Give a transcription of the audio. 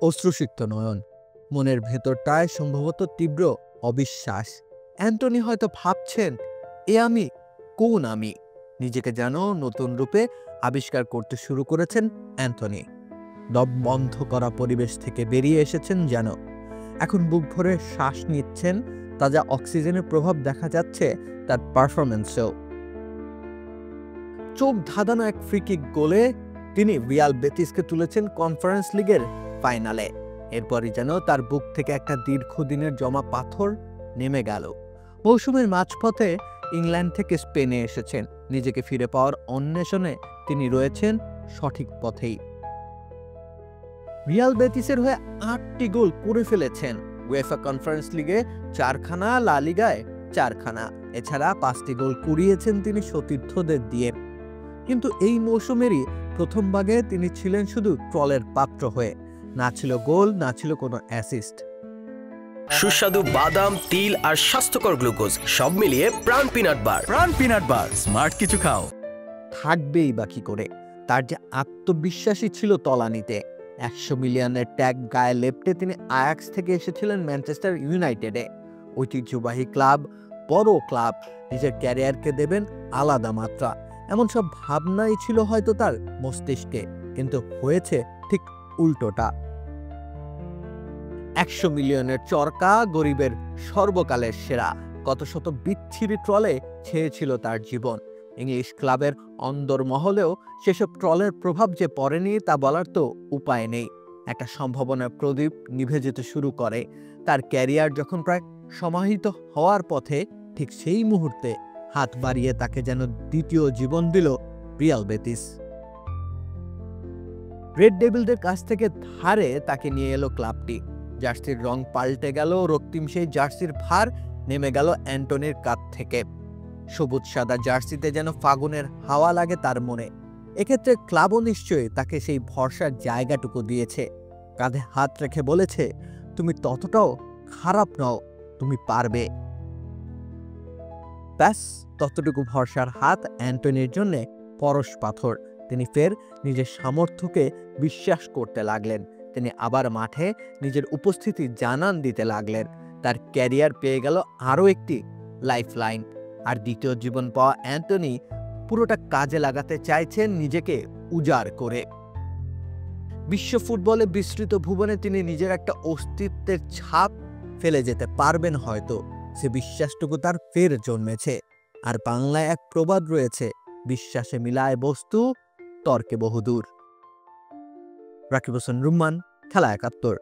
অশ্রুসিক্ত নয়ন, মনের ভেতরটায় সম্ভবত তীব্র অবিশ্বাস। অ্যান্টনি হয়তো ভাবছেন, এ আমি কোন আমি? নিজেকে যেন নতুন রূপে আবিষ্কার করতে শুরু করেছেন অ্যান্টনি। দম বন্ধ করা পরিবেশ থেকে বেরিয়ে এসেছেন যেন। এখন বুক ভরে শ্বাস নিচ্ছেন, তাজা অক্সিজেনের প্রভাব দেখা যাচ্ছে তার পারফরম্যান্সেও। চোখ ধাঁধানো এক ফ্রিকিক গোলে তিনি রিয়াল বেতিসকে তুলেছেন কনফারেন্স লিগের ফাইনালে। এরপরই যেন তার বুক থেকে একটা দীর্ঘদিনের জমা পাথর নেমে গেল। মৌসুমের মাঝপথে ইংল্যান্ড থেকে স্পেনে এসেছেন। নিজেকে ফিরে পাওয়ার অন্বেষণে তিনি রয়েছেন সঠিক পথেই। রিয়াল বেতিসের হয়ে 8টি গোল করে ফেলেছেন। উয়েফা কনফারেন্স লিগে 4খানা, লা লিগায় 4খানা, এছাড়া 5টি গোল কুড়িয়েছেন তিনি সতীর্থদের দিয়ে। কিন্তু এই মৌসুমেরই প্রথম ভাগে তিনি ছিলেন শুধু ট্রলের পাত্র হয়ে। না ছিল গোল, না ছিল কোনো অ্যাসিস্ট। সুস্বাদু বাদাম, তিল আর স্বাস্থ্যকর গ্লুকোজ সব মিলিয়ে প্রাণ পিনাট বার। প্রাণ পিনাট বার, স্মার্ট কিছু খাও। থাকবেই বা কি করে? তার যে আত্মবিশ্বাসী ছিল তলানিতে। 100 মিলিয়নের ট্যাগ গায়ে লেপটে তিনি আয়াক্স থেকে এসেছিলেন ম্যানচেস্টার ইউনাইটেডে। ঐতিহ্যবাহী ক্লাব, বড় ক্লাব, নিজের ক্যারিয়ারকে দেবেন আলাদা মাত্রা, এমন সব ভাবনাই ছিল হয়তো তার মস্তিষ্কে। কিন্তু হয়েছে ঠিক উল্টোটা। 100 মিলিয়নের চরকা, গরিবের সর্বকালের সেরা, কত শত বিচ্ছিরি ট্রলে ছেয়েছিল তার জীবন। ইংলিশ ক্লাবের অন্দরমহলেও সেসব ট্রলের প্রভাব যে পড়েনি তা বলার তো উপায় নেই। একটা সম্ভাবনার প্রদীপ নিভে যেতে শুরু করে। তার ক্যারিয়ার যখন প্রায় সমাহিত হওয়ার পথে, ঠিক সেই মুহূর্তে হাত বাড়িয়ে তাকে যেন দ্বিতীয় জীবন দিল রিয়াল বেতিস। রেড ডেভিলদের কাছ থেকে ধারে তাকে নিয়ে এলো ক্লাবটি। জার্সির রং পাল্টে গেল, রক্তিম সেই জার্সির ভার নেমে গেল অ্যান্টনির কাঁধ থেকে। সবুজ সাদা জার্সিতে যেন ফাগুনের হাওয়া লাগে তার মনে। এক্ষেত্রে ক্লাবও নিশ্চয়ই তাকে সেই ভরসার জায়গাটুকু দিয়েছে। কাঁধে হাত রেখে বলেছে, তুমি ততটাও খারাপ নও, তুমি পারবে। ব্যাস, ততটুকু ভরসার হাত অ্যান্টনির জন্যে পরশ পাথর। তিনি ফের নিজের সামর্থ্যকে বিশ্বাস করতে লাগলেন। তিনি আবার মাঠে নিজের উপস্থিতি জানান দিতে লাগলেন। তার ক্যারিয়ার পেয়ে গেল আরও একটি লাইফ লাইন। আর দ্বিতীয় জীবন পাওয়া অ্যান্টনি পুরোটা কাজে লাগাতে চাইছেন, নিজেকে উজাড় করে। বিশ্ব ফুটবলে বিস্তৃত ভুবনে তিনি নিজের একটা অস্তিত্বের ছাপ ফেলে যেতে পারবেন হয়তো। সে বিশ্বাসটুকু তার ফের জন্মেছে। আর বাংলায় এক প্রবাদ রয়েছে, বিশ্বাসে মিলায় বস্তু, তর্কে বহুদূর। রাকিব হোসেন রুম্মান, খেলা ৭১।